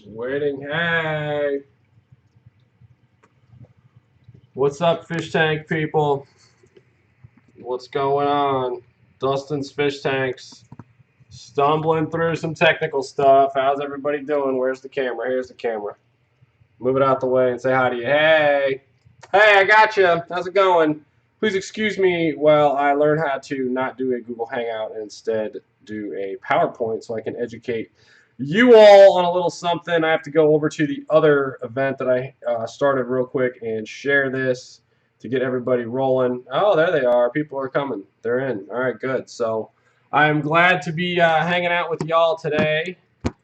Waiting. Hey, what's up, fish tank people? What's going on? Dustin's fish tanks. Stumbling through some technical stuff. How's everybody doing? Where's the camera? Here's the camera. Move it out the way and say hi to you. Hey, I got you. How's it going? Please excuse me while I learn how to not do a Google Hangout and instead do a PowerPoint so I can educate you all on a little something. I have to go over to the other event that I started real quick and share this to get everybody rolling. Oh, there they are. People are coming. They're in. All right, good. So I'm glad to be hanging out with y'all today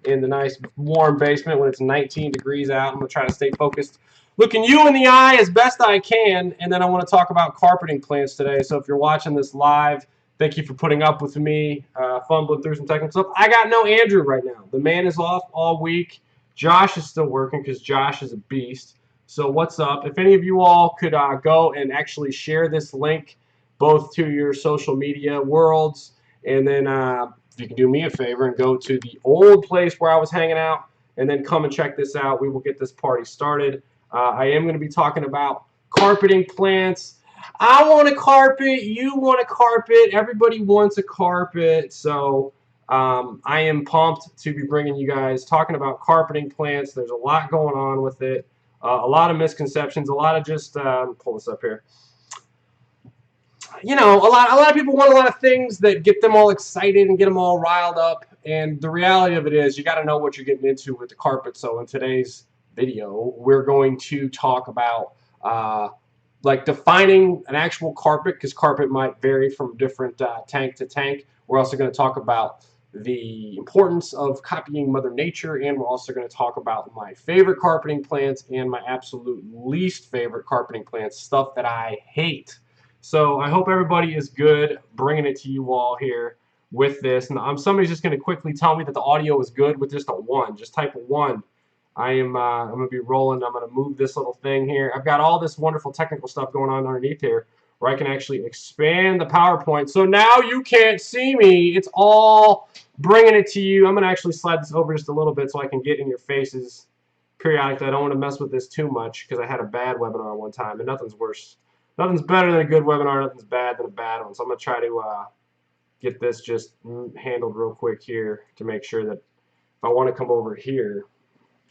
in the nice warm basement when it's 19 degrees out. I'm going to try to stay focused, looking you in the eye as best I can, and then I want to talk about carpeting plants today. So if you're watching this live, thank you for putting up with me, fumbling through some technical stuff. I got no Andrew right now. The man is off all week. Josh is still working because Josh is a beast. So what's up? If any of you all could go and actually share this link both to your social media worlds, and then if you can do me a favor and go to the old place where I was hanging out and then come and check this out, we will get this party started. I am going to be talking about carpeting plants. I want a carpet. You want a carpet. Everybody wants a carpet. So I am pumped to be bringing you guys talking about carpeting plants. There's a lot going on with it. A lot of misconceptions. A lot of just pull this up here. You know, a lot of people want a lot of things that get them all excited and get them all riled up. And the reality of it is you got to know what you're getting into with the carpet. So in today's video, we're going to talk about like defining an actual carpet, because carpet might vary from different tank to tank. We're also going to talk about the importance of copying Mother Nature, and we're also going to talk about my favorite carpeting plants and my absolute least favorite carpeting plants, stuff that I hate. So I hope everybody is good, bringing it to you all here with this. And somebody's just going to quickly tell me that the audio is good with just a 1. Just type a 1. I'm going to be rolling. I'm going to move this little thing here. I've got all this wonderful technical stuff going on underneath here where I can actually expand the PowerPoint. So now you can't see me. It's all bringing it to you. I'm going to actually slide this over just a little bit so I can get in your faces periodically. I don't want to mess with this too much because I had a bad webinar one time, and nothing's worse. Nothing's better than a good webinar. Nothing's bad than a bad one. So I'm going to try to get this just handled real quick here to make sure that if I want to come over here.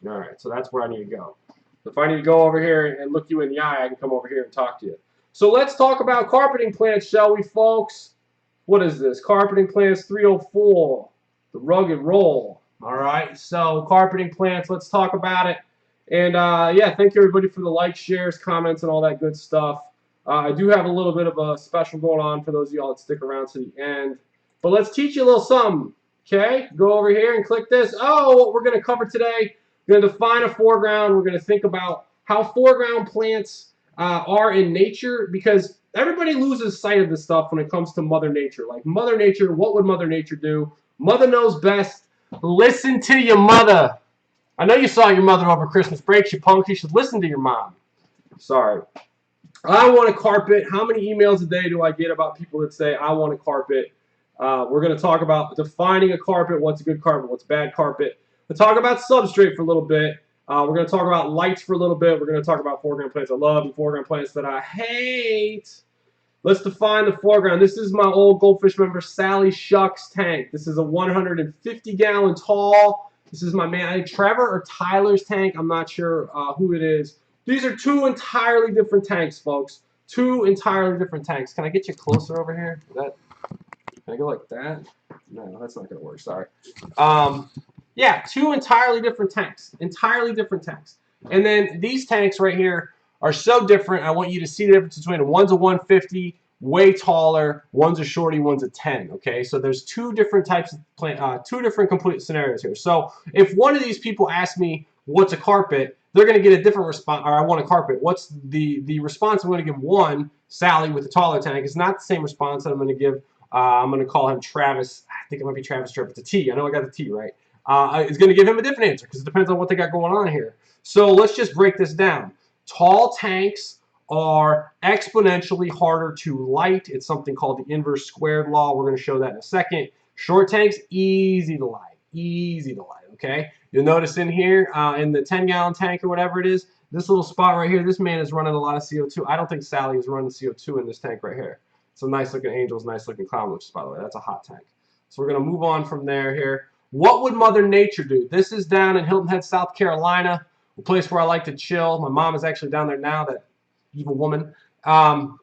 All right, so that's where I need to go. If I need to go over here and look you in the eye, I can come over here and talk to you. So let's talk about carpeting plants, shall we, folks? What is this? Carpeting plants 304, the rugged roll. All right, so carpeting plants, let's talk about it. And yeah, thank you everybody for the likes, shares, comments, and all that good stuff. I do have a little bit of a special going on for those of y'all that stick around to the end. But let's teach you a little something, okay? Go over here and click this. Oh, what we're going to cover today, we're going to define a foreground. We're going to think about how foreground plants are in nature, because everybody loses sight of this stuff when it comes to Mother Nature. Like Mother Nature, what would Mother Nature do? Mother knows best. Listen to your mother. I know you saw your mother over Christmas break, you punks. You should listen to your mom. Sorry. I want a carpet. How many emails a day do I get about people that say, I want a carpet? We're going to talk about defining a carpet, what's a good carpet, what's bad carpet. We'll talk about substrate for a little bit. We're going to talk about lights for a little bit. We're going to talk about foreground plants I love and foreground plants that I hate. Let's define the foreground. This is my old Goldfish member Sally Shucks tank. This is a 150-gallon tall. This is my man Trevor or Tyler's tank. I'm not sure who it is. These are 2 entirely different tanks, folks. 2 entirely different tanks. Can I get you closer over here? Can I go like that? No, that's not going to work. Sorry. Yeah, 2 entirely different tanks. Entirely different tanks. And then these tanks right here are so different. I want you to see the difference between one's a 150, way taller. One's a shorty, one's a 10. Okay, so there's 2 different types of plant, 2 different complete scenarios here. So if one of these people asks me what's a carpet, they're going to get a different response. Or I want a carpet. What's the response I'm going to give one, Sally with the taller tank, is not the same response that I'm going to give. I'm going to call him Travis. I think it might be Travis Tripp. It's a T. I know I got the T right. Is going to give him a different answer because it depends on what they got going on here. So let's just break this down. Tall tanks are exponentially harder to light. It's something called the inverse squared law. We're going to show that in a second. Short tanks, easy to light. Easy to light, okay? You'll notice in here, in the 10-gallon tank or whatever it is, this little spot right here, this man is running a lot of CO2. I don't think Sally is running CO2 in this tank right here. Some nice looking angels, nice looking clownfish, by the way. That's a hot tank. So we're going to move on from there here. What would Mother Nature do? This is down in Hilton Head, South Carolina, a place where I like to chill. My mom is actually down there now, that evil woman.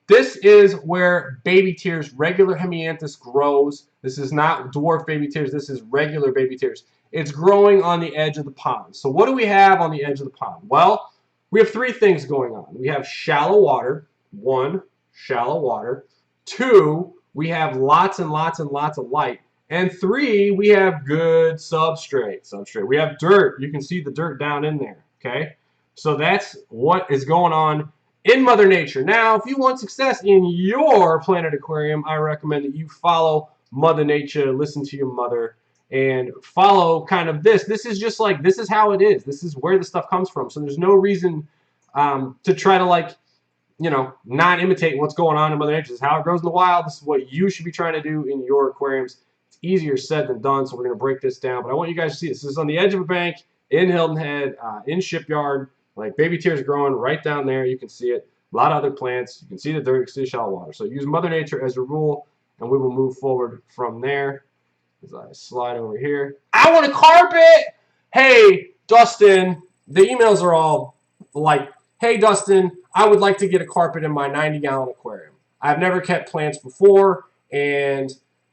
This is where baby tears, regular hemianthus grows. This is not dwarf baby tears. This is regular baby tears. It's growing on the edge of the pond. So what do we have on the edge of the pond? Well, we have three things going on. We have shallow water. One, shallow water. Two, we have lots and lots and lots of light. And three, we have good substrate. We have dirt. You can see the dirt down in there, okay? So that's what is going on in Mother Nature. Now, if you want success in your planet aquarium, I recommend that you follow Mother Nature, listen to your mother, and follow kind of this. This is just like, this is how it is. This is where the stuff comes from. So there's no reason to try to, like, you know, not imitate what's going on in Mother Nature. This is how it grows in the wild. This is what you should be trying to do in your aquariums. It's easier said than done, so we're going to break this down. But I want you guys to see this. This is on the edge of a bank in Hilton Head, in Shipyard. Like, baby tears growing right down there. You can see it. A lot of other plants. You can see the dirt. You can see the shallow water. So use Mother Nature as a rule, and we will move forward from there. As I slide over here. I want a carpet! Hey, Dustin. The emails are all like, hey, Dustin, I would like to get a carpet in my 90-gallon aquarium. I've never kept plants before, and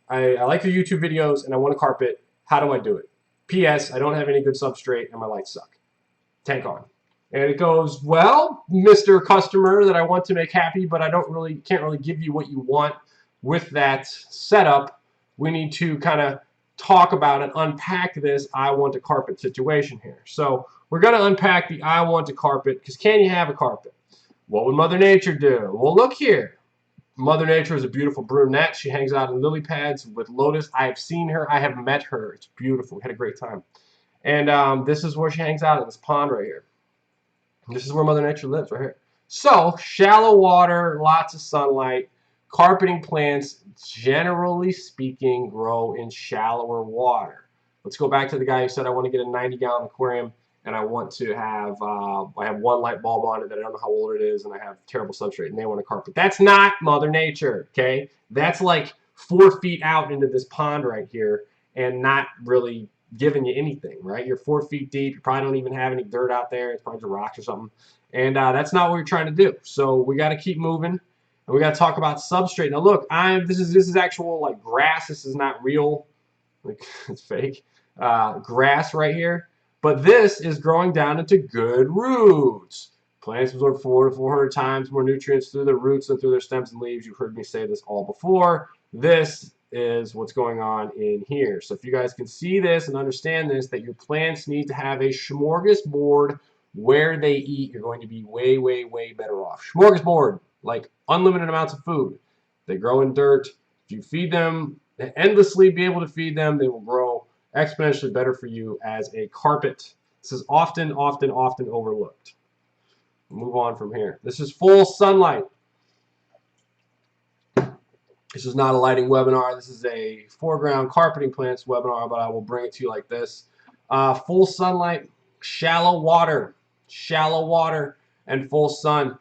I like your YouTube videos, and I want a carpet. How do I do it? P.S. I don't have any good substrate, and my lights suck. Tank on. And it goes, well, Mr. Customer that I want to make happy, but I can't really give you what you want with that setup. We need to kind of talk about and unpack this I want a carpet situation here. So we're going to unpack the I want a carpet, because can you have a carpet? What would Mother Nature do? Well, look here. Mother Nature is a beautiful brunette. She hangs out in lily pads with lotus. I have seen her. I have met her. It's beautiful. We had a great time. And this is where she hangs out in this pond right here. This is where Mother Nature lives, right here. So, shallow water, lots of sunlight. Carpeting plants, generally speaking, grow in shallower water. Let's go back to the guy who said, I want to get a 90-gallon aquarium, and I want to have, I have one light bulb on it that I don't know how old it is, and I have terrible substrate, and they want a carpet. That's not Mother Nature, okay? That's like 4 feet out into this pond right here, and not really giving you anything, right? You're 4 feet deep. You probably don't even have any dirt out there. It's probably just rocks or something. And that's not what we're trying to do. So we got to keep moving, and we got to talk about substrate. Now look, this is actual like grass. This is not real, like it's fake grass right here. But this is growing down into good roots. Plants absorb 400 to 400 times more nutrients through their roots than through their stems and leaves. You've heard me say this all before. This is what's going on in here. So if you guys can see this and understand this, that your plants need to have a smorgasbord where they eat, you're going to be way, way, way better off. Smorgasbord, like unlimited amounts of food. They grow in dirt. If you feed them, endlessly be able to feed them, they will grow exponentially better for you as a carpet. This is often, often, often overlooked. We'll move on from here. This is full sunlight. This is not a lighting webinar. This is a foreground carpeting plants webinar, but I will bring it to you like this. Full sunlight, shallow water, and full sun.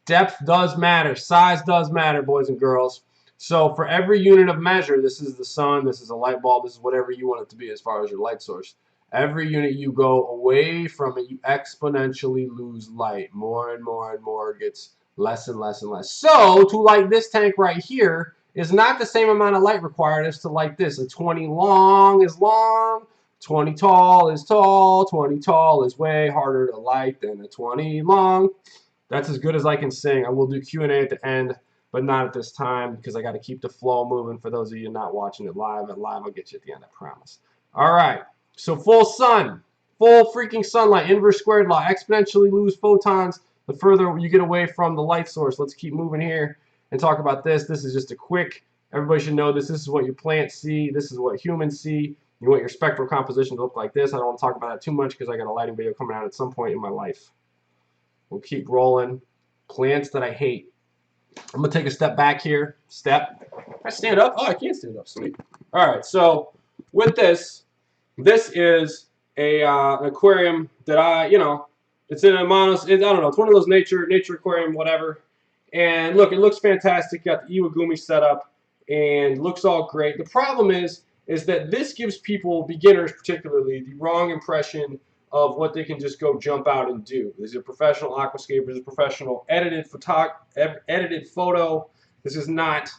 Depth does matter. Size does matter, boys and girls. So for every unit of measure, this is the sun, this is a light bulb, this is whatever you want it to be as far as your light source. Every unit you go away from it, you exponentially lose light. More and more and more, it gets less and less and less. So to light this tank right here is not the same amount of light required as to light this. A 20 long is long, 20 tall is tall, 20 tall is way harder to light than a 20 long. That's as good as I can sing. I will do Q&A at the end, but not at this time because I got to keep the flow moving for those of you not watching it live. At live, I'll get you at the end, I promise. All right, so full sun, full freaking sunlight, inverse squared law, exponentially lose photons the further you get away from the light source. Let's keep moving here and talk about this. This is just a quick, everybody should know this. This is what your plants see. This is what humans see. You want your spectral composition to look like this. I don't want to talk about that too much because I got a lighting video coming out at some point in my life. We'll keep rolling. Plants that I hate. I'm going to take a step back here. Step. Can I stand up? Oh, I can't stand up. Sweet. All right, so with this, this is an aquarium that it's in a I don't know, it's one of those nature aquarium, whatever. And look, it looks fantastic. Got the Iwagumi set up and looks all great. The problem is that this gives people, beginners particularly, the wrong impression of what they can just go jump out and do. These are professional aquascapers, professional edited photo. This is not,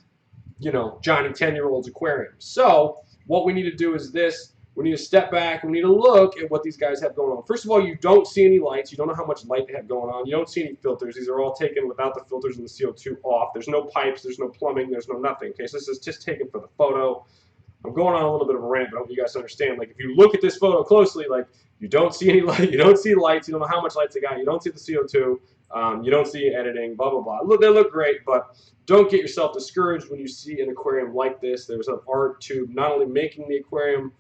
Johnny 10-year-old's aquarium. So what we need to do is this. We need to step back. We need to look at what these guys have going on. First of all, you don't see any lights. You don't know how much light they have going on. You don't see any filters. These are all taken without the filters and the CO2 off. There's no pipes. There's no plumbing. There's no nothing. Okay, so this is just taken for the photo. I'm going on a little bit of a rant, but I hope you guys understand. Like, if you look at this photo closely, like, you don't see any light. You don't see lights. You don't know how much lights they got. You don't see the CO2. You don't see editing, blah, blah, blah. Look, they look great, but don't get yourself discouraged when you see an aquarium like this. There's an art to not only making the aquarium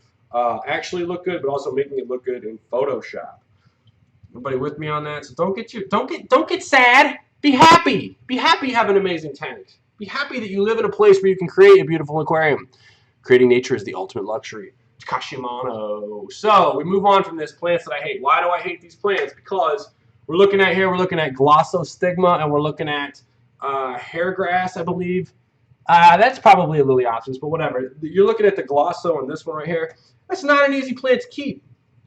actually look good, but also making it look good in Photoshop. Everybody with me on that? So don't get sad. Be happy. Be happy you have an amazing tank. Be happy that you live in a place where you can create a beautiful aquarium. Creating nature is the ultimate luxury. Kashimano. So we move on from this. Plants that I hate. Why do I hate these plants? Because we're looking at glossostigma, and we're looking at hair grass, I believe. That's probably a liliopsis, but whatever. You're looking at the glosso and this one right here. That's not an easy plant to keep.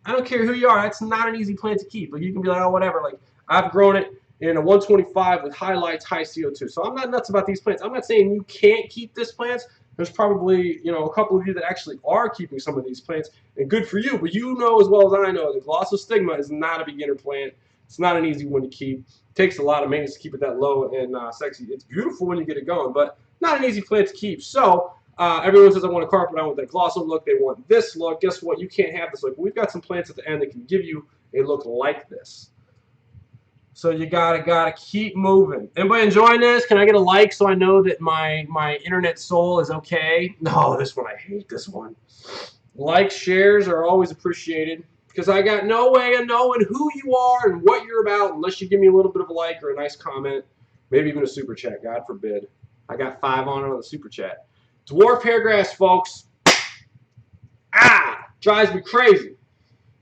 I don't care who you are. That's not an easy plant to keep. Like, you can be like, oh, whatever. Like, I've grown it in a 125 with high lights, high CO2. So I'm not nuts about these plants. I'm not saying you can't keep this plants. There's probably, a couple of you that actually are keeping some of these plants, and good for you. But you know as well as I know that glossostigma is not a beginner plant. It's not an easy one to keep. It takes a lot of maintenance to keep it that low and sexy. It's beautiful when you get it going, but not an easy plant to keep. So everyone says, I want a carpet on with that glosso look. They want this look. Guess what? You can't have this look. We've got some plants at the end that can give you a look like this. So you gotta keep moving. Anybody enjoying this? Can I get a like so I know that my internet soul is okay? No, this one, I hate this one. Likes, shares are always appreciated, because I got no way of knowing who you are and what you're about unless you give me a little bit of a like or a nice comment, maybe even a super chat, God forbid. I got 5 on it on the super chat. Dwarf hairgrass, folks. Drives me crazy.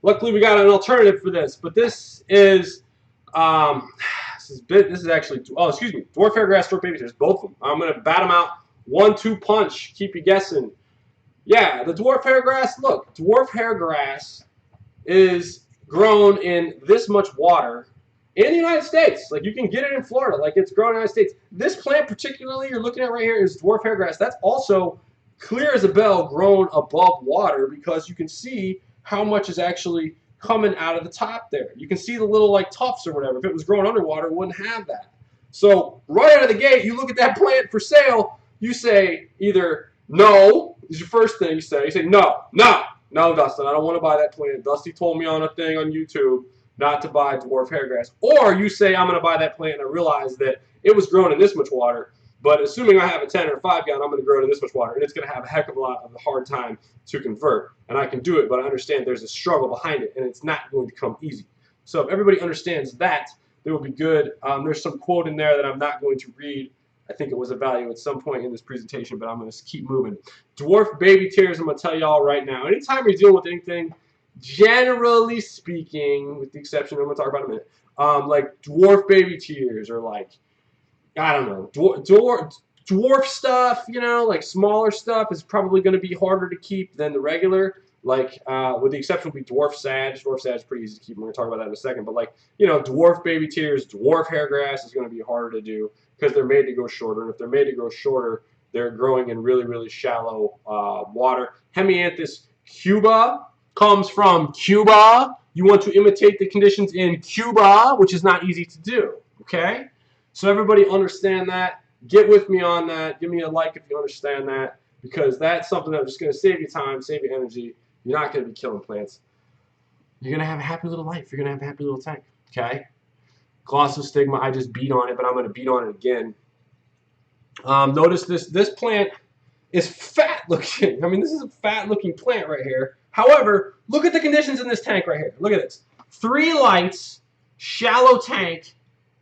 Luckily, we got an alternative for this, but this is this is actually, excuse me, dwarf hairgrass, dwarf baby tears, both of them. I'm gonna bat them out 1-2 punch. Keep you guessing. Yeah, the dwarf hairgrass. Look, dwarf hairgrass is grown in this much water in the United States. Like, you can get it in Florida. Like, it's grown in the United States. This plant particularly you're looking at right here is dwarf hairgrass. That's also clear as a bell, grown above water, because you can see how much is actually coming out of the top there. You can see the little, like, tufts or whatever. If it was grown underwater, it wouldn't have that. So right out of the gate, you look at that plant for sale, you say either no is your first thing you say. You say no, Dustin, I don't want to buy that plant. Dusty told me on a thing on YouTube not to buy dwarf hairgrass. Or you say, I'm going to buy that plant and I realize that it was grown in this much water, but assuming I have a 10 or a 5 gallon, I'm going to grow it in this much water, and it's going to have a heck of a lot of a hard time to convert. And I can do it, but I understand there's a struggle behind it, and it's not going to come easy. So if everybody understands that, they will be good. There's some quote in there that I'm not going to read. I think it was a value at some point in this presentation, but I'm going to keep moving. Dwarf baby tears, I'm going to tell y'all right now. Anytime you're dealing with anything, generally speaking, with the exception I'm going to talk about in a minute, like dwarf baby tears, or like, I don't know, dwarf stuff, like smaller stuff is probably going to be harder to keep than the regular. Like, with the exception would be dwarf sage. Dwarf sage is pretty easy to keep. We're going to talk about that in a second. But, like, dwarf baby tears, dwarf hairgrass is going to be harder to do because they're made to go shorter. And if they're made to go shorter, they're growing in really, really shallow water. Hemianthus cuba comes from Cuba. You want to imitate the conditions in Cuba, which is not easy to do. Okay? So everybody understand that. Get with me on that. Give me a like if you understand that, because that's something that's just going to save you time, save you energy. You're not going to be killing plants. You're going to have a happy little life. You're going to have a happy little tank. Okay? Glossostigma, I just beat on it, but I'm going to beat on it again. Notice this plant is fat looking. I mean, this is a fat looking plant right here. However, look at the conditions in this tank right here. Look at this. 3 lights, shallow tank,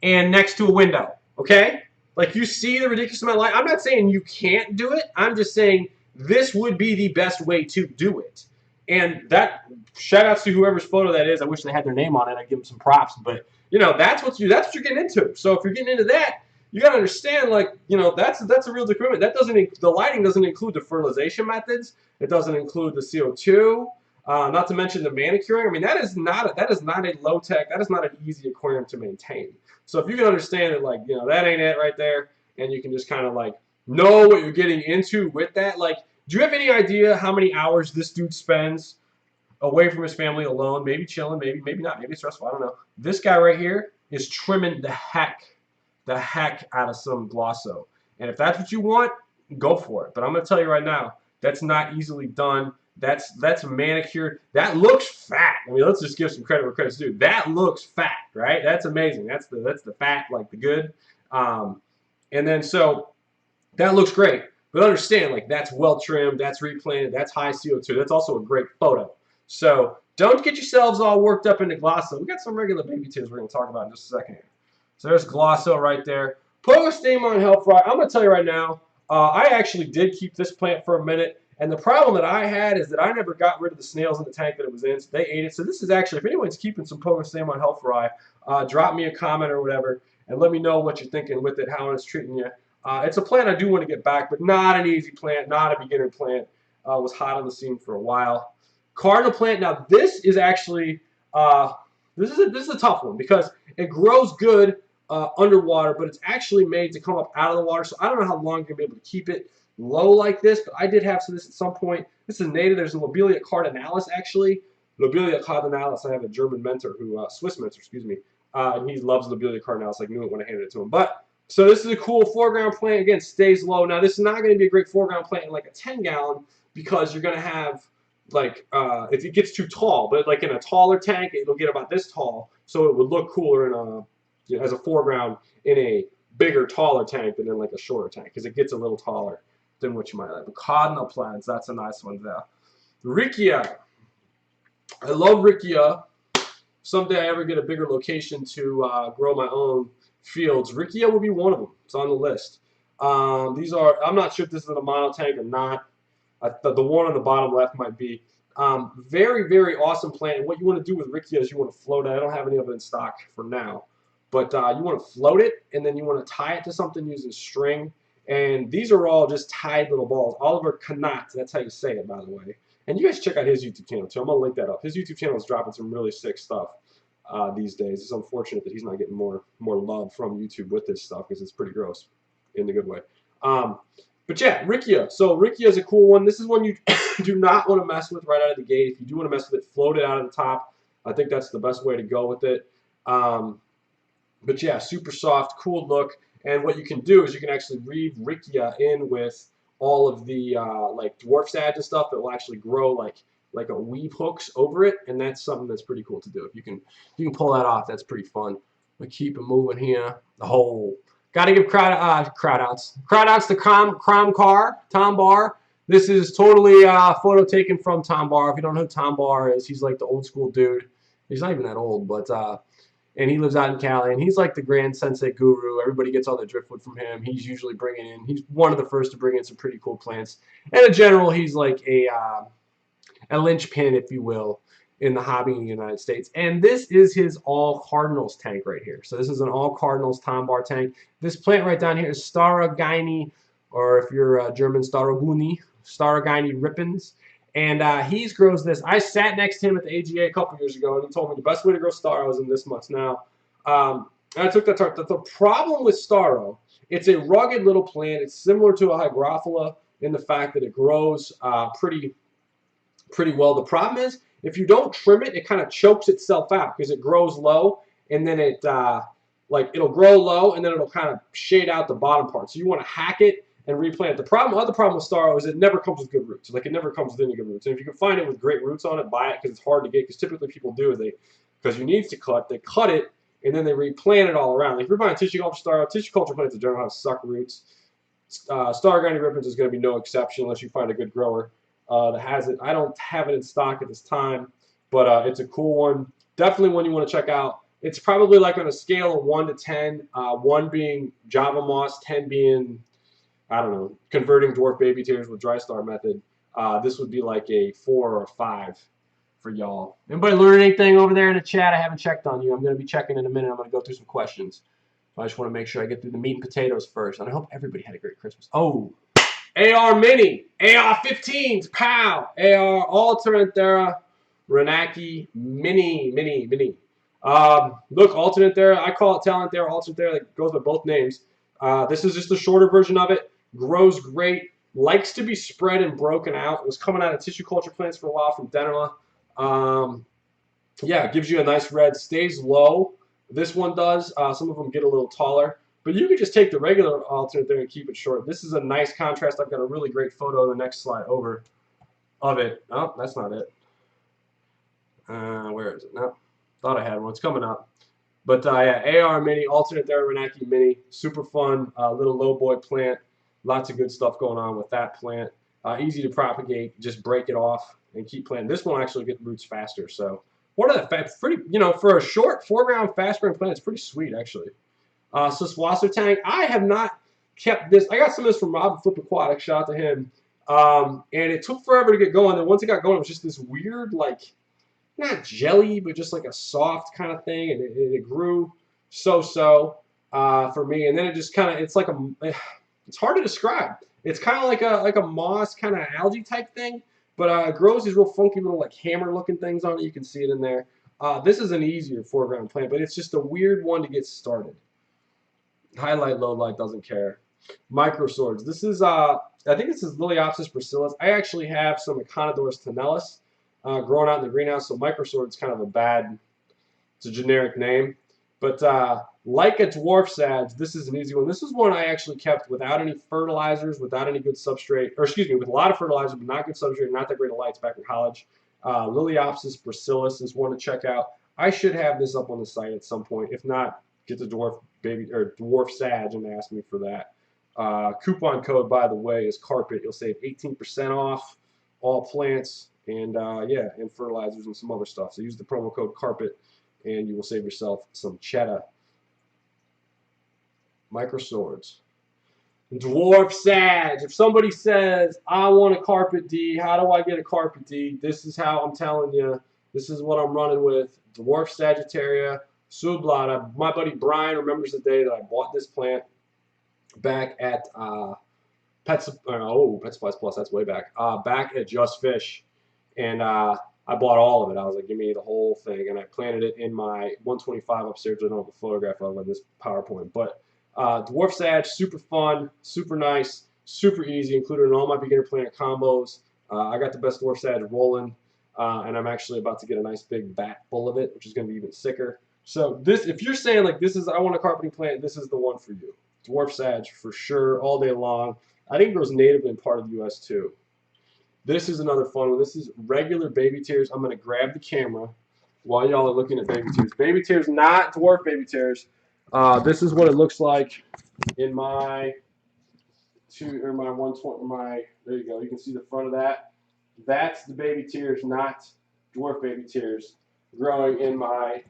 and next to a window. Okay? Like, you see the ridiculous amount of light. I'm not saying you can't do it. I'm just saying this would be the best way to do it. And that, shout outs to whoever's photo that is. I wish they had their name on it. I'd give them some props. But you know, that's what you're getting into. So if you're getting into that, you got to understand, like, you know, that's a real commitment. That doesn't, the lighting doesn't include the fertilization methods. It doesn't include the CO2. Not to mention the manicuring. I mean, that is not a low tech. That is not an easy aquarium to maintain. So if you can understand it, like, you know, that ain't it right there, and you can just kind of like know what you're getting into with that. Like, do you have any idea how many hours this dude spends away from his family alone? Maybe chilling, maybe not, maybe it's stressful. I don't know. This guy right here is trimming the heck out of some Glosso. And if that's what you want, go for it. But I'm going to tell you right now, that's not easily done. That's manicured. That looks fat. I mean, let's just give some credit where credit's due. That looks fat, right? That's amazing. That's the fat, like the good. And then so that looks great. But understand, like, that's well trimmed, that's replanted, that's high CO2. That's also a great photo. So don't get yourselves all worked up into Glosso. We got some regular baby tears we're going to talk about in just a second here. So there's Glosso right there. Post-Amon Health Fry. I'm going to tell you right now, I actually did keep this plant for a minute. And the problem that I had is that I never got rid of the snails in the tank that it was in. So they ate it. So this is actually, if anyone's keeping some Post-Amon Health Fry, drop me a comment or whatever and let me know what you're thinking with it, how it's treating you. It's a plant I do want to get back, but not an easy plant, not a beginner plant. Was hot on the scene for a while. Cardinal plant. Now this is actually this is a tough one because it grows good underwater, but it's actually made to come up out of the water. So I don't know how long you're gonna be able to keep it low like this, but I did have this at some point. This is native. There's a Lobelia cardinalis actually. Lobelia cardinalis. I have a German mentor who Swiss mentor, excuse me, and he loves Lobelia cardinalis. I knew it when I handed it to him, but. So this is a cool foreground plant. Again, stays low. Now this is not going to be a great foreground plant in like a 10-gallon because you're going to have like if it gets too tall. But like in a taller tank, it'll get about this tall, so it would look cooler in a, you know, as a foreground in a bigger, taller tank than in like a shorter tank because it gets a little taller than what you might like. But cardinal plants, that's a nice one there. Riccia. I love Riccia. Someday I ever get a bigger location to grow my own fields. Riccia will be one of them. It's on the list. These are, I'm not sure if this is a mono tank or not. The one on the bottom left might be. Very, very awesome plant. And what you want to do with Riccia is you want to float it. I don't have any of it in stock for now. But you want to float it, and then you want to tie it to something using string. And these are all just tied little balls. Oliver Knott, that's how you say it, by the way. And you guys check out his YouTube channel, too. I'm going to link that up. His YouTube channel is dropping some really sick stuff. These days. It's unfortunate that he's not getting more love from YouTube with this stuff because it's pretty gross in the good way. But yeah, Riccia. So Riccia is a cool one. This is one you do not want to mess with right out of the gate. If you do want to mess with it, float it out of the top. I think that's the best way to go with it. But yeah, super soft, cool look. And what you can do is you can actually weave Riccia in with all of the like dwarf sage and stuff that will actually grow like a weave hooks over it, and that's something that's pretty cool to do. If you can pull that off, that's pretty fun. We keep it moving here. The whole gotta give crowd outs to Tom Barr. This is totally photo taken from Tom Barr. If you don't know who Tom Barr is, he's like the old school dude. He's not even that old, but and he lives out in Cali, and he's like the grand sensei guru. Everybody gets all their driftwood from him. He's usually bringing in. He's one of the first to bring in some pretty cool plants. And in general, he's like a linchpin, if you will, in the hobby in the United States. And this is his all cardinals tank right here. So this is an all cardinals Tom Barr tank. This plant right down here is Staragini, or if you're German, Staraguni rippens. And he grows this. I sat next to him at the AGA a couple years ago, and he told me the best way to grow Starro is in this much. Now, I took that to heart. The problem with Starro, it's a rugged little plant. It's similar to a Hygrophila in the fact that it grows pretty well. The problem is if you don't trim it, it kind of chokes itself out because it grows low, and then it it'll grow low, and then it'll kind of shade out the bottom part. So you want to hack it and replant. The other problem with Starro is it never comes with good roots. Like, it never comes with any good roots. And if you can find it with great roots on it, buy it, because it's hard to get. Because typically people do is because you need to cut, they cut it and then they replant it all around. Like, if you're buying tissue culture Starro, tissue culture plants in general have suck roots. Staragini rippens is going to be no exception unless you find a good grower that has it. I don't have it in stock at this time, but it's a cool one. Definitely one you want to check out. It's probably like on a scale of 1 to 10, 1 being Java moss, 10 being, I don't know, converting dwarf baby tears with dry star method. This would be like a 4 or a 5 for y'all. Anybody learn anything over there in the chat? I haven't checked on you. I'm going to be checking in a minute. I'm going to go through some questions. I just want to make sure I get through the meat and potatoes first. And I hope everybody had a great Christmas. Oh, AR Mini, AR-15s, pow, AR Alternate Thera, Renaki Mini. Look, Alternate Thera, I call it Talent Thera, Alternate Thera, that goes with both names. This is just a shorter version of it. Grows great, likes to be spread and broken out. It was coming out of tissue culture plants for a while from Dennerla. Yeah, it gives you a nice red, stays low. This one does. Some of them get a little taller. But you can just take the regular alternate there and keep it short. This is a nice contrast. I've got a really great photo in the next slide over of it. Oh, that's not it. Where is it? No, thought I had one. It's coming up. But yeah, AR Mini, alternate there, Renaki Mini. Super fun little low boy plant. Lots of good stuff going on with that plant. Easy to propagate. Just break it off and keep planting. This one will actually get roots faster. So one of the pretty, for a short foreground fast growing plant, it's pretty sweet actually. So Swasser Tank, I have not kept this. I got some of this from Rob Flip Aquatic. Shout out to him. And it took forever to get going. And once it got going, it was just this weird, like, not jelly, but just like a soft kind of thing. And it grew so-so for me. And then it just kind of, it's like it's hard to describe. It's kind of like a moss kind of algae type thing. But it grows these real funky little like hammer looking things on it. You can see it in there. This is an easier foreground plant, but it's just a weird one to get started. Highlight, low light, doesn't care. Microswords. This is, I think this is Liliopsis bacillus. I actually have some Econodorus tenalis growing out in the greenhouse, so microsword's kind of it's a generic name. But like a dwarf sage, this is an easy one. This is one I actually kept without any fertilizers, without any good substrate, or excuse me, with a lot of fertilizer, but not good substrate, not that great of lights back in college. Liliopsis bacillus is one to check out. I should have this up on the site at some point. If not, get the dwarf sage and ask me for that. Coupon code, by the way, is Carpet. You'll save 18% off all plants and yeah, and fertilizers and some other stuff. So use the promo code Carpet and you will save yourself some cheddar. Microswords. Dwarf sage. If somebody says, I want a Carpet D, how do I get a Carpet D? This is how I'm telling you. This is what I'm running with. Dwarf Sagittaria Sublata. My buddy Brian remembers the day that I bought this plant back at Pet Supplies Plus. That's way back. Back at Just Fish, and I bought all of it. I was like, give me the whole thing, and I planted it in my 125 upstairs. I don't have a photograph of it in this PowerPoint, but dwarf sage, super fun, super nice, super easy. Included in all my beginner plant combos. I got the best dwarf sage rolling, and I'm actually about to get a nice big vat full of it, which is going to be even sicker. So this, if you're saying like this is, I want a carpeting plant, this is the one for you. Dwarf sage for sure, all day long. I think it grows natively in part of the U.S. too. This is another fun one. This is regular baby tears. I'm going to grab the camera while y'all are looking at baby tears. Baby tears, not dwarf baby tears. This is what it looks like in my there you go. You can see the front of that. That's the baby tears, not dwarf baby tears, growing in my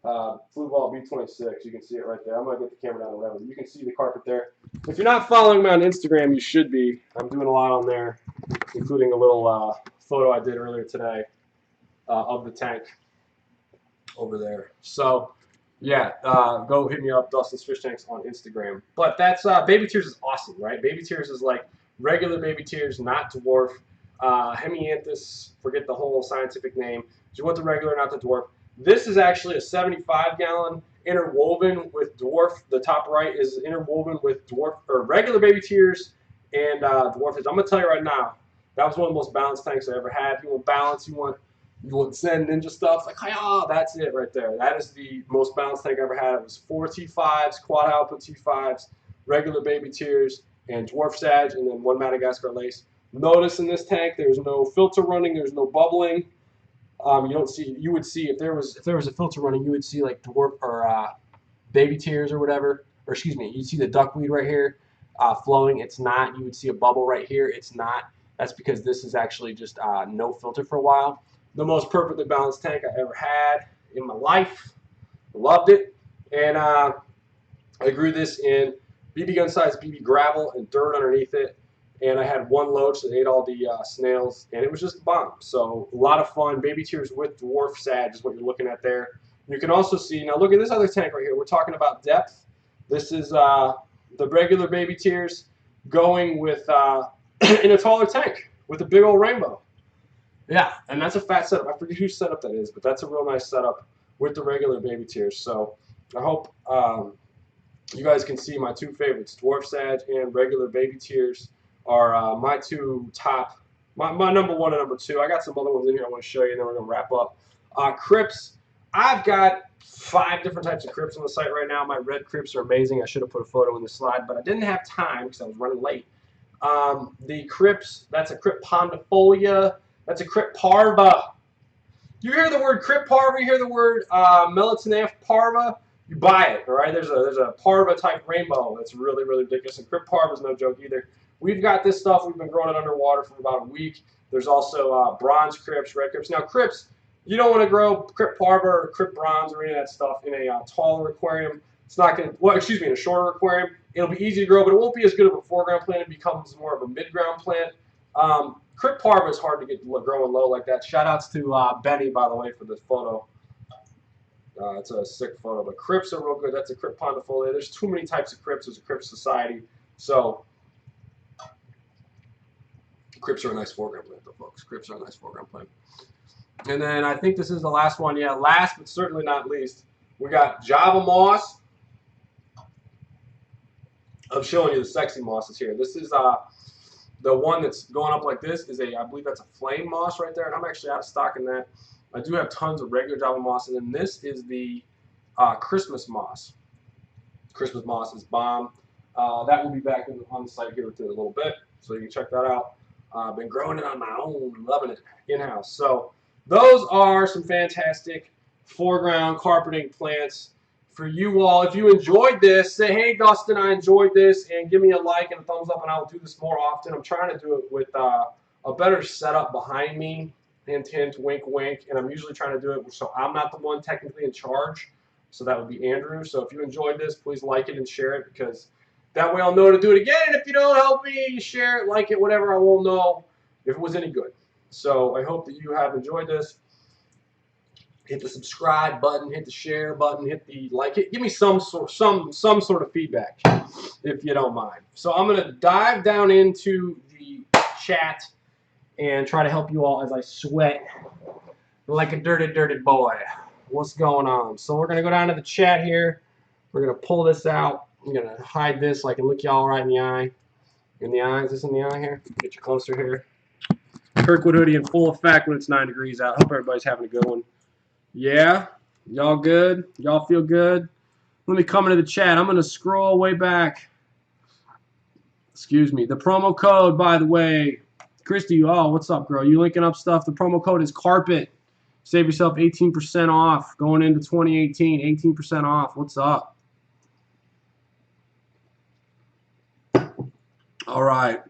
Blue Ball B26. You can see it right there. I'm going to get the camera down or whatever. You can see the carpet there. If you're not following me on Instagram, you should be. I'm doing a lot on there, including a little photo I did earlier today of the tank over there. So, yeah, go hit me up, Dustin's Fish Tanks on Instagram. But that's, baby tears is awesome, right? Baby tears is like regular baby tears, not dwarf. Hemianthus, forget the whole scientific name. You want the regular, not the dwarf. This is actually a 75-gallon interwoven with dwarf. The top right is interwoven with dwarf or regular baby tears and dwarf. I'm gonna tell you right now, that was one of the most balanced tanks I ever had. You want balance, you want Zen Ninja stuff. Like, oh, that's it right there. That is the most balanced tank I ever had. It was 4 T5s, quad output T5s, regular baby tears, and dwarf sage, and then 1 Madagascar lace. Notice in this tank, there's no filter running, there's no bubbling. You don't see. You would see if there was a filter running, you would see like dwarf or baby tears or whatever, or excuse me, you'd see the duckweed right here flowing. It's not. You would see a bubble right here. It's not. That's because this is actually just no filter for a while. The most perfectly balanced tank I ever had in my life. Loved it, and I grew this in BB gun size BB gravel and dirt underneath it, and I had one loach that ate all the snails, and it was just a bomb. So a lot of fun. Baby tears with dwarf sag is what you're looking at there. You can also see, now look at this other tank right here. We're talking about depth. This is the regular baby tears going with in a taller tank with a big old rainbow. Yeah, and that's a fat setup. I forget whose setup that is, but that's a real nice setup with the regular baby tears. So I hope you guys can see my two favorites, dwarf sag and regular baby tears, are my two top, my number one and number two. I got some other ones in here I want to show you, and then we're going to wrap up. Crypts, I've got 5 different types of crypts on the site right now. My red crypts are amazing. I should have put a photo in the slide, but I didn't have time because I was running late. The crypts, that's a crypt pondifolia. That's a crypt parva. You hear the word crypt parva, you hear the word Melatonath parva, you buy it, all right? There's a parva type rainbow that's really, really ridiculous, and crypt parva is no joke either. We've got this stuff. We've been growing it underwater for about a week. There's also bronze crypts, red crypts. Now, crypts, you don't want to grow crypt parva or crypt bronze or any of that stuff in a taller aquarium. It's not going to, well, excuse me, in a shorter aquarium. It'll be easy to grow, but it won't be as good of a foreground plant. It becomes more of a mid-ground plant. Crypt parva is hard to get growing low like that. Shout outs to Benny, by the way, for this photo. It's a sick photo, but crypts are real good. That's a crypt pondifolia. There's too many types of crypts. There's a crypt society. So crypts are a nice foreground plant, though, folks. Crypts are a nice foreground plant. And then I think this is the last one. Yeah, last but certainly not least, we got Java moss. I'm showing you the sexy mosses here. This is the one that's going up like this is I believe that's a flame moss right there, and I'm actually out of stock in that. I do have tons of regular Java moss, and then this is the Christmas moss. Christmas moss is bomb. That will be back on the site here in a little bit, so you can check that out. I've been growing it on my own, loving it in-house. So those are some fantastic foreground carpeting plants for you all. If you enjoyed this, say, hey, Dustin, I enjoyed this, and give me a like and a thumbs up, and I'll do this more often. I'm trying to do it with a better setup behind me, hint, hint, wink, wink, and I'm usually trying to do it so I'm not the one technically in charge, so that would be Andrew. So if you enjoyed this, please like it and share it, because that way I'll know to do it again. And if you don't help me, share it, like it, whatever, I won't know if it was any good. So I hope that you have enjoyed this. Hit the subscribe button, hit the share button, hit the like it. Give me some sort of feedback, if you don't mind. So I'm gonna dive down into the chat and try to help you all as I sweat like a dirty, dirty boy. What's going on? So we're gonna go down to the chat here. We're gonna pull this out. I'm gonna hide this so I can look y'all right in the eye. In the eye, is this in the eye here? Get you closer here. Kirkwood hoodie in full effect when it's 9 degrees out. Hope everybody's having a good one. Yeah, y'all good? Y'all feel good? Let me come into the chat. I'm going to scroll way back. Excuse me. The promo code, by the way, Christy, oh, what's up, girl? You linking up stuff? The promo code is CARPET. Save yourself 18% off going into 2018. 18% off. What's up? All right.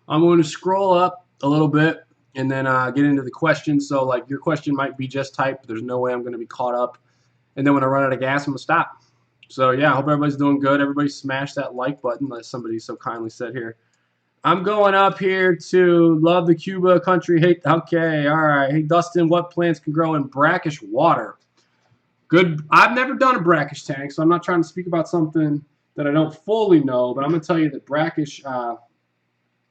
I'm going to scroll up a little bit and then get into the questions. So, like, your question might be just typed. There's no way I'm going to be caught up. And then when I run out of gas, I'm going to stop. So, yeah, I hope everybody's doing good. Everybody smash that like button, as somebody so kindly said here. I'm going up here to love the Cuba country. Hey, okay, all right. Hey, Dustin, what plants can grow in brackish water? Good. I've never done a brackish tank, so I'm not trying to speak about something that I don't fully know, but I'm going to tell you that brackish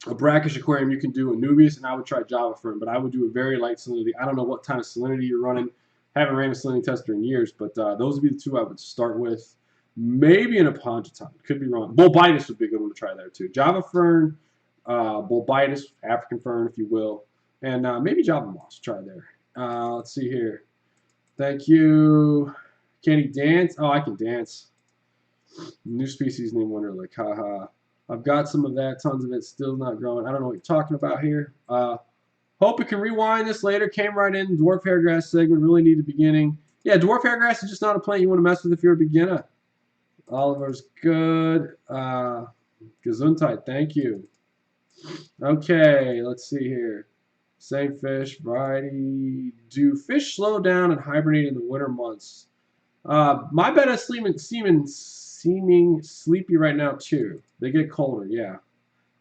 a brackish aquarium you can do Anubias, and I would try Java Fern, but I would do a very light salinity. I don't know what kind of salinity you're running. Haven't ran a salinity tester in years, but those would be the two I would start with. Maybe an Apongiton. Could be wrong. Bulbitis would be a good one to try there too. Java Fern, Bulbitis, African Fern, if you will, and maybe Java Moss. Try there. Let's see here. Thank you. Can he dance? Oh, I can dance. New species named Wonderlick. Haha. I've got some of that, tons of it, still not growing. I don't know what you're talking about here. Hope we can rewind this later. Came right in. Dwarf hairgrass segment. Really need a beginning. Yeah, dwarf hairgrass is just not a plant you want to mess with if you're a beginner. Oliver's good. Gesundheit, thank you. Okay, let's see here. Same fish, variety. Do fish slow down and hibernate in the winter months? My bet is seeming sleepy right now too. They get colder, yeah.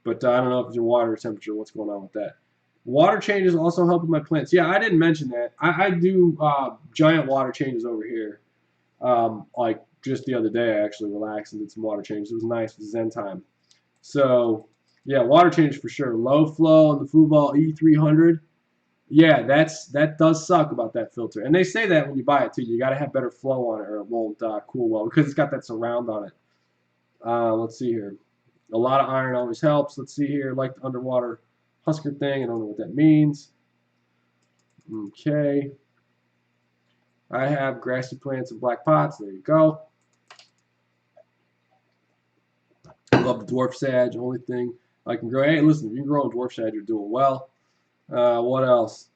But I don't know if it's your water temperature, what's going on with that. Water changes also help with my plants. Yeah, I didn't mention that. I do giant water changes over here. Like just the other day, I actually relaxed and did some water changes. It was nice. It was Zen time. So, yeah, water changes for sure. Low flow on the Football E300. Yeah, that does suck about that filter. And they say that when you buy it too. You got to have better flow on it or it won't cool well because it's got that surround on it. Let's see here. A lot of iron always helps. Let's see here. Like the underwater Husker thing. I don't know what that means. Okay. I have grassy plants and black pots. There you go. Love the dwarf sage. Only thing I can grow. Hey, listen, if you can grow a dwarf sage, you're doing well. What else?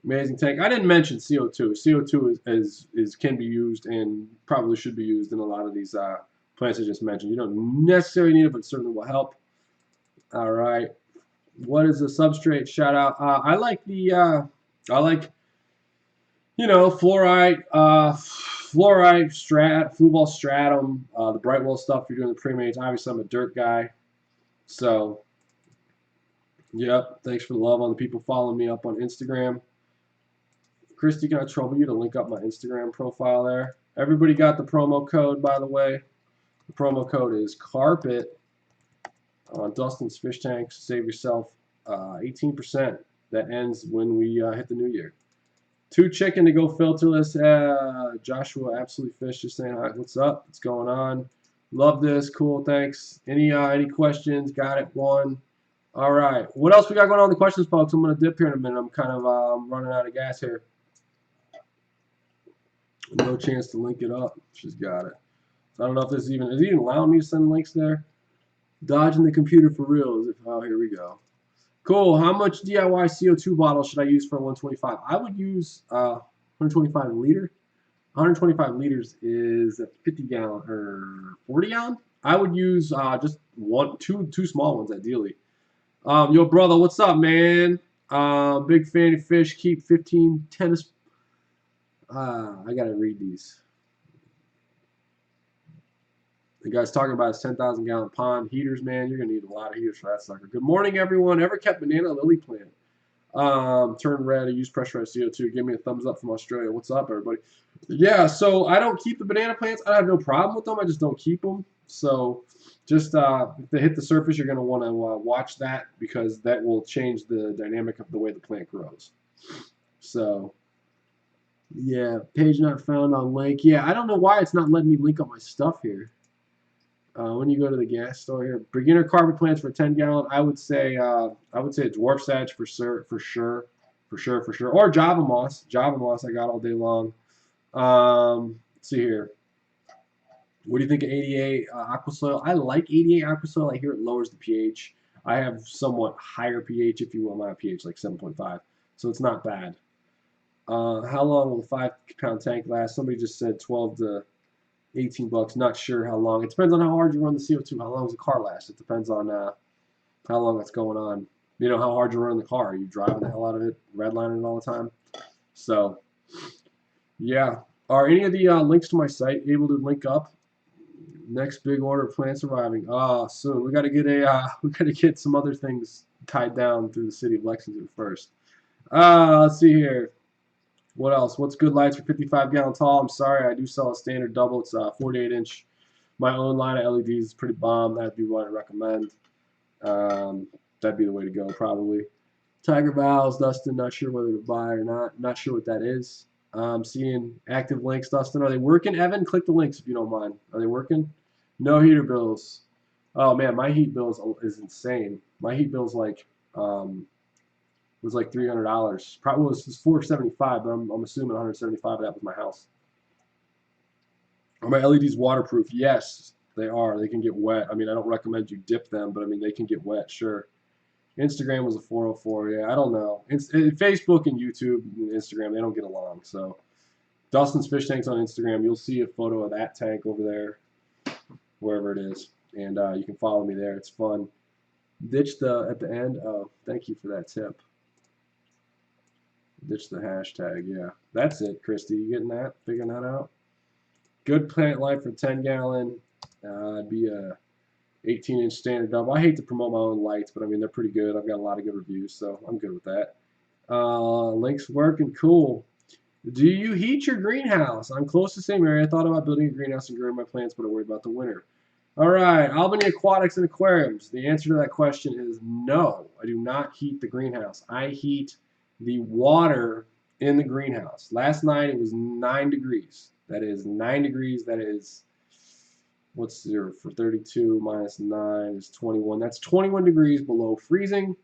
Amazing tank. I didn't mention CO2. CO2 is can be used and probably should be used in a lot of these plants I just mentioned. You don't necessarily need it, but it certainly will help. All right. What is the substrate? Shout out. I like the fluorite, fluval stratum, the Brightwell stuff. You're doing the pre-mates. Obviously, I'm a dirt guy, so yep. Thanks for the love on the people following me up on Instagram. Christy, can I trouble you to link up my Instagram profile there? Everybody got the promo code, by the way. The promo code is Carpet on Dustin's Fish Tanks. Save yourself 18%. That ends when we hit the new year. Two chicken to go filterless. Joshua, absolutely fish, just saying hi. What's up? What's going on? Love this. Cool. Thanks. Any questions? Got it. One. All right. What else we got going on in the questions, folks? I'm going to dip here in a minute. I'm kind of running out of gas here. No chance to link it up. She's got it. So I don't know if this is even allowing me to send links there. Dodging the computer for real. Oh, here we go. Cool. How much DIY CO2 bottle should I use for 125? I would use 125 liter. 125 liters is a 50 gallon or 40 gallon. I would use just two small ones ideally. Yo, brother, what's up, man? Big fan of fish. Keep 15 tennis. I gotta read these. The guy's talking about his 10,000 gallon pond. Heaters, man, you're going to need a lot of heaters for that sucker. Good morning, everyone. Ever kept banana lily plant? Turn red or use pressurized CO2. Give me a thumbs up from Australia. What's up, everybody? Yeah, so I don't keep the banana plants. I have no problem with them. I just don't keep them. So just if they hit the surface, you're going to want to watch that because that will change the dynamic of the way the plant grows. So, yeah, page not found on link. Yeah, I don't know why it's not letting me link up my stuff here. When you go to the gas store here, beginner carpet plants for 10 gallon, I would say dwarf sage for sure, or Java moss. Java moss I got all day long. Let's see here. What do you think of 88 aqua soil? I like 88 aqua soil. I hear it lowers the pH. I have somewhat higher pH, if you will, my pH like 7.5, so it's not bad. How long will the 5-pound tank last? Somebody just said 12 to 18 bucks. Not sure how long. It depends on how hard you run the CO2. How long does the car last? It depends on how long it's going on. You know, how hard you run the car. Are you driving the hell out of it, redlining it all the time? So, yeah. Are any of the links to my site able to link up? Next big order of plants arriving. Soon. We got to get some other things tied down through the city of Lexington first. Let's see here. What else? What's good lights for 55 gallon tall? I'm sorry, I do sell a standard double. It's 48 inch. My own line of LEDs is pretty bomb. That'd be what I recommend. That'd be the way to go, probably. Tiger valves, Dustin. Not sure whether to buy or not. Not sure what that is. Seeing active links, Dustin. Are they working? Evan, click the links if you don't mind. Are they working? No heater bills. Oh man, my heat bill is insane. My heat bill's like was like $300. Probably was $475, but I'm assuming $175 of that was my house. Are my LEDs waterproof? Yes, they are. They can get wet. I mean, I don't recommend you dip them, but I mean, they can get wet, sure. Instagram was a 404. Yeah, I don't know. Facebook and YouTube and Instagram, they don't get along. So Dustin's Fish Tanks on Instagram, you'll see a photo of that tank over there, wherever it is. And you can follow me there. It's fun. Ditch the at the end. Oh, thank you for that tip. Ditch the hashtag, yeah. That's it, Christy. You getting that? Figuring that out? Good plant life for 10 gallon. It'd be a 18-inch standard double. I hate to promote my own lights, but I mean, they're pretty good. I've got a lot of good reviews, so I'm good with that. Link's working. Cool. Do you heat your greenhouse? I'm close to the same area. I thought about building a greenhouse and growing my plants, but I worry about the winter. All right, Albany Aquatics and Aquariums. The answer to that question is no. I do not heat the greenhouse. I heat the water in the greenhouse. Last night it was 9 degrees. That is 9 degrees. That is, what's 0 for 32 minus 9 is 21. That's 21 degrees below freezing.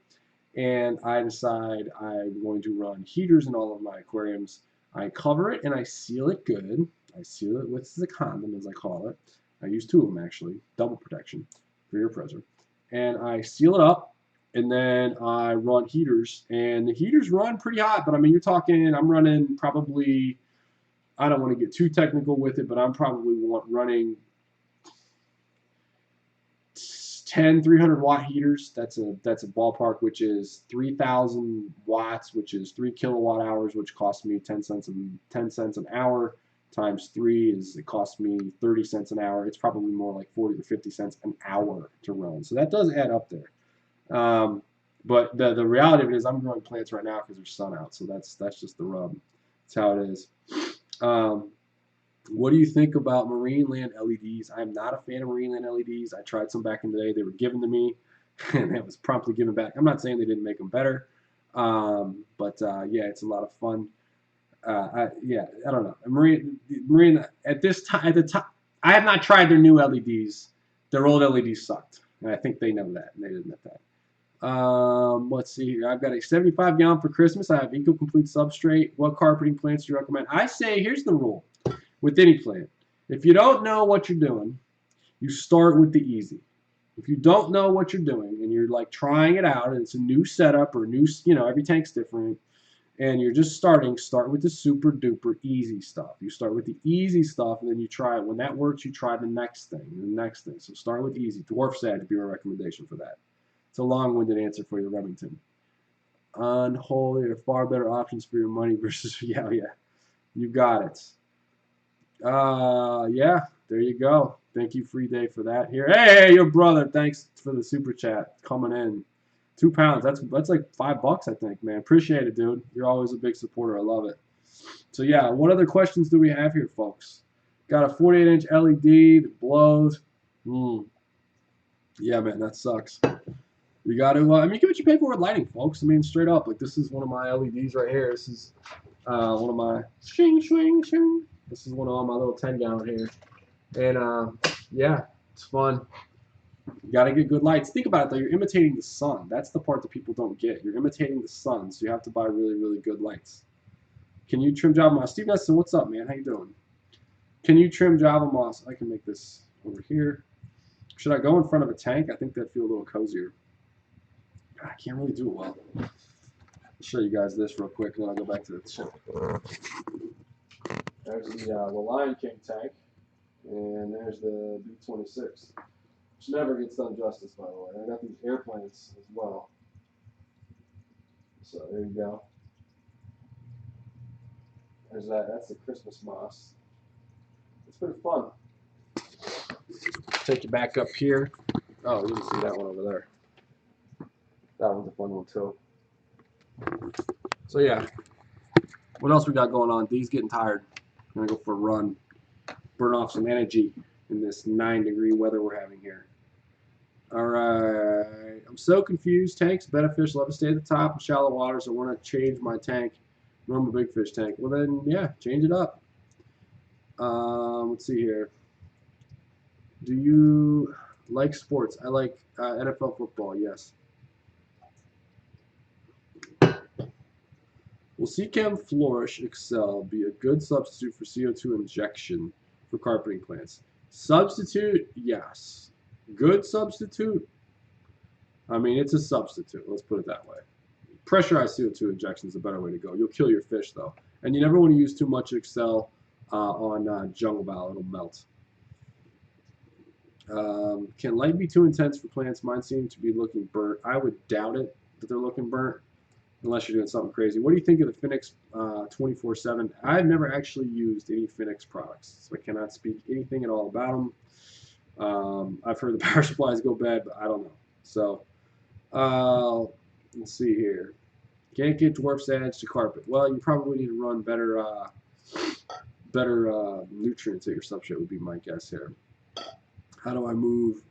And I decide I'm going to run heaters in all of my aquariums. I cover it and I seal it good. I seal it with the condom, as I call it. I use 2 of them actually, double protection for your preserve. And I seal it up, and then I run heaters. And the heaters run pretty hot, but I mean, you're talking, I'm running probably, I don't want to get too technical with it, but I'm probably running 10 300-watt heaters. That's a ballpark, which is 3,000 watts, which is 3 kilowatt hours, which costs me 10 cents an hour. Times 3 is, it costs me 30 cents an hour. It's probably more like 40 or 50 cents an hour to run. So that does add up there. But the reality of it is I'm growing plants right now because there's sun out. So that's just the rub. That's how it is. What do you think about Marineland LEDs? I'm not a fan of Marineland LEDs. I tried some back in the day. They were given to me, and it was promptly given back. I'm not saying they didn't make them better, but yeah, it's a lot of fun. Yeah, I don't know. Marine at the time, I have not tried their new LEDs. Their old LEDs sucked, and I think they know that, and they admit that. Let's see here. I've got a 75-gallon for Christmas. I have Eco-Complete substrate. What carpeting plants do you recommend? I say, here's the rule with any plant. If you don't know what you're doing, you start with the easy. If you don't know what you're doing and you're like trying it out and it's a new setup or new, every tank's different, and you're just start with the super duper easy stuff. You start with the easy stuff and then you try it. When that works, you try the next thing and the next thing. So start with easy. Dwarf sag would be my recommendation for that. It's a long-winded answer for you, Remington. Unholy are far better options for your money versus, yeah, you got it. Yeah, there you go. Thank you, Free Day, for that. Here, hey, your brother. Thanks for the super chat coming in. 2 pounds. That's like $5, I think, man. Appreciate it, dude. You're always a big supporter. I love it. So yeah, what other questions do we have here, folks? Got a 48-inch LED that blows. Yeah, man, that sucks. You got to. I mean, get what you pay for with lighting, folks. I mean, straight up. Like, this is one of my LEDs right here. This is one of my shing. This is one of my little 10-gallon here, and yeah, it's fun. You got to get good lights. Think about it, though. You're imitating the sun. That's the part that people don't get. You're imitating the sun, so you have to buy really, really good lights. Can you trim Java Moss? Steve Nesson, what's up, man? How you doing? Can you trim Java Moss? I can make this over here. Should I go in front of a tank? I think that'd feel a little cozier. God, I can't really do it well. I'll show you guys this real quick, and then I'll go back to the show. There's the Lion King tank, and there's the B-26. Which never gets done justice, by the way. I got these airplanes as well. So there you go. There's that. That's the Christmas moss. It's pretty fun. Take you back up here. Oh, you can see that one over there. That one's a fun one too. So yeah. What else we got going on? Dee's getting tired. I'm gonna go for a run. Burn off some energy in this 9-degree weather we're having here. Alright, I'm so confused. Tanks, betta fish love to stay at the top in shallow water, so I want to change my tank. Normal big fish tank. Well then, yeah, change it up. Let's see here. Do you like sports? I like NFL football, yes. Will Seachem Flourish Excel be a good substitute for CO2 injection for carpeting plants? Substitute, yes. Good substitute? I mean, it's a substitute. Let's put it that way. Pressurized CO2 injection is a better way to go. You'll kill your fish, though. And you never want to use too much Excel on jungle bow. It'll melt. Can light be too intense for plants? Mine seem to be looking burnt. I would doubt it that they're looking burnt unless you're doing something crazy. What do you think of the Phoenix 24/7? I've never actually used any Phoenix products, so I cannot speak anything at all about them. I've heard the power supplies go bad, but I don't know. So let's see here. Can't get dwarf sage to carpet. Well, you probably need to run better nutrients at your substrate would be my guess here. How do I move?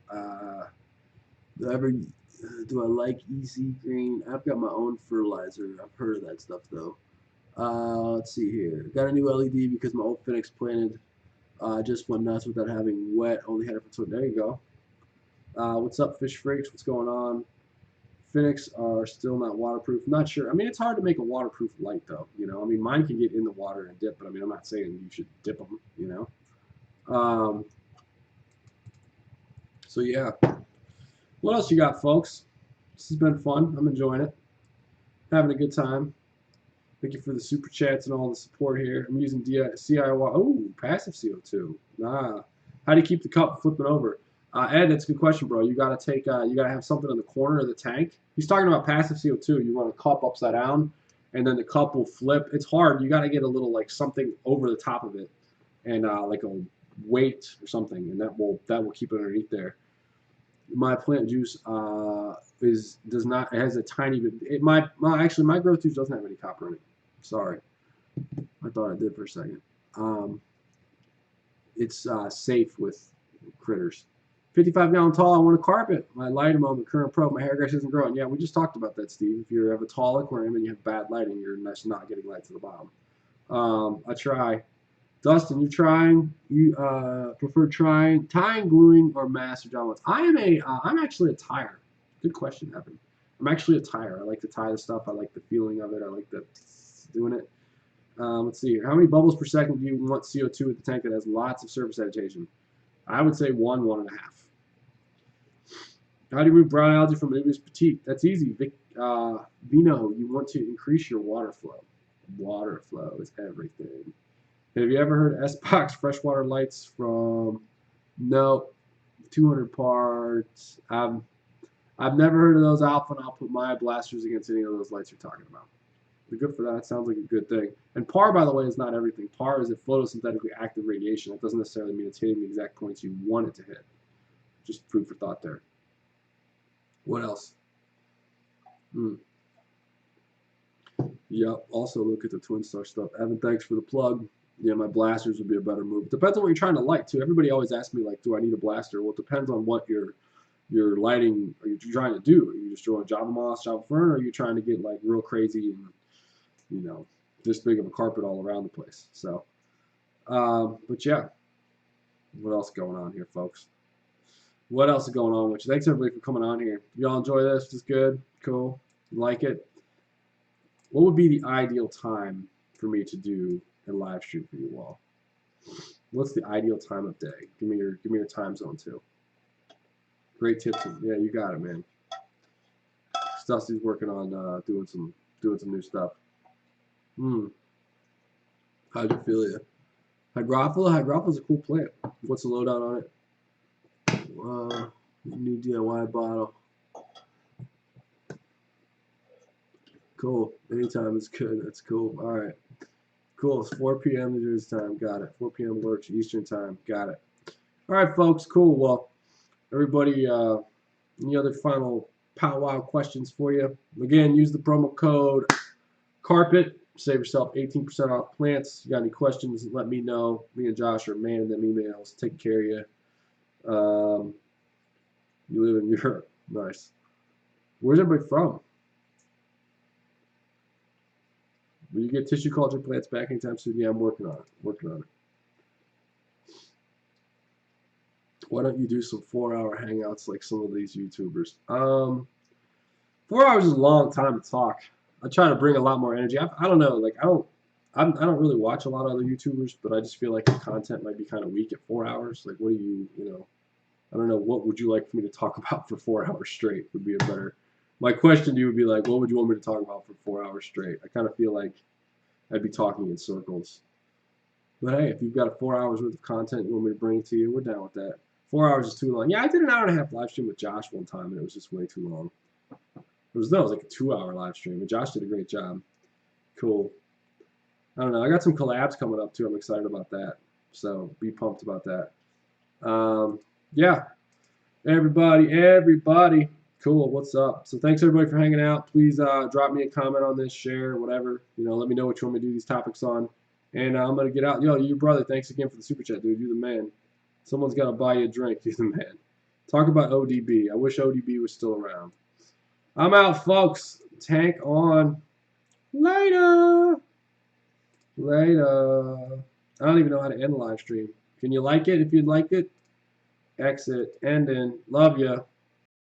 Do I like EC Green? I've got my own fertilizer. I've heard of that stuff though. Let's see here. Got a new LED because my old Phoenix planted just went nuts without having wet. Only had it for 2. There you go. What's up, fish freaks? What's going on? Phoenix are still not waterproof. Not sure. I mean, it's hard to make a waterproof light though. You know, I mean, mine can get in the water and dip, but I mean, I'm not saying you should dip them. You know. So yeah. What else you got, folks? This has been fun. I'm enjoying it. Having a good time. Thank you for the super chats and all the support here. I'm using CIY. Oh, passive CO2. Nah. How do you keep the cup flipping over? Ed, that's a good question, bro. You gotta take. You gotta have something in the corner of the tank. He's talking about passive CO2. You run a cup upside down, and then the cup will flip. It's hard. You gotta get a little like something over the top of it, and like a weight or something, and that will keep it underneath there. My plant juice does not. It has a tiny bit. Actually my growth juice doesn't have any copper in it. Sorry, I thought I did for a second. It's safe with critters. 55-gallon tall. I want a carpet. My light moment, current probe. My hair grass isn't growing. Yeah, we just talked about that, Steve. If you have a tall aquarium and you have bad lighting, you're just not getting light to the bottom. I try. Dustin, you trying? You prefer tying, gluing, or mass or John I'm actually a tire. Good question, Evan. I'm actually a tire. I like to tie the stuff. I like the feeling of it. I like the doing it. Let's see here. How many bubbles per second do you want CO2 at the tank that has lots of surface agitation? I would say 1.5. How do you remove brown algae from Ibis Petite? That's easy. Vino, you want to increase your water flow. Water flow is everything. Have you ever heard S-Box freshwater lights from? No, 200 parts. I've never heard of those alpha, and I'll put my blasters against any of those lights you're talking about. You're good for that. It sounds like a good thing. And PAR, by the way, is not everything. PAR is a photosynthetically active radiation. That doesn't necessarily mean it's hitting the exact points you want it to hit. Just food for thought there. What else? Yep. Also look at the Twin Star stuff. Evan, thanks for the plug. Yeah, my blasters would be a better move. It depends on what you're trying to light too. Everybody always asks me like, do I need a blaster? Well, it depends on what your lighting are you trying to do. Are you just drawing Java moss, Java fern, or are you trying to get like real crazy and this big of a carpet all around the place? So, but yeah, what else is going on here, folks? What else is going on with you? Thanks everybody for coming on here. Y'all enjoy this? This is good, cool, like it. What would be the ideal time for me to do a live stream for you all? What's the ideal time of day? Give me your time zone too. Great tips. Yeah, you got it, man. Dusty's working on doing some new stuff. Hydrophilia. Hygrophila is a cool plant. What's the lowdown on it? New DIY bottle. Cool. Anytime is good. That's cool. All right. Cool. It's 4 p.m. New Jersey time. Got it. 4 p.m. Lurch Eastern time. Got it. All right, folks. Cool. Well, everybody, any other final powwow questions for you? Again, use the promo code CARPET. Save yourself 18% off plants. You got any questions, let me know. Me and Josh are manning them emails. Take care of you. You live in Europe. Nice. Where's everybody from? Will you get tissue culture plants back anytime soon? Yeah, I'm working on it. Why don't you do some 4-hour hangouts like some of these YouTubers? 4 hours is a long time to talk. I try to bring a lot more energy. I don't know. Like I don't really watch a lot of other YouTubers, but I just feel like the content might be kind of weak at 4 hours. Like, what do you I don't know. What would you like for me to talk about for 4 hours straight? Would be a better. My question to you would be like, what would you want me to talk about for 4 hours straight? I kind of feel like I'd be talking in circles. But hey, if you've got 4 hours worth of content you want me to bring to you, we're down with that. 4 hours is too long. Yeah, I did an hour and a half live stream with Josh one time, and it was just way too long. It was like a 2-hour live stream, and Josh did a great job. Cool. I don't know. I got some collabs coming up too. I'm excited about that. So be pumped about that. yeah, everybody. Cool. What's up? So thanks everybody for hanging out. Please drop me a comment on this, share, whatever. Let me know what you want me to do these topics on. And I'm gonna get out. Yo, you brother, thanks again for the super chat, dude. You're the man. Someone's gotta buy you a drink. You're the man. Talk about ODB. I wish ODB was still around. I'm out, folks. Tank on. Later. Later. I don't even know how to end a live stream. Can you like it if you'd like it? Exit. Ending. Love ya.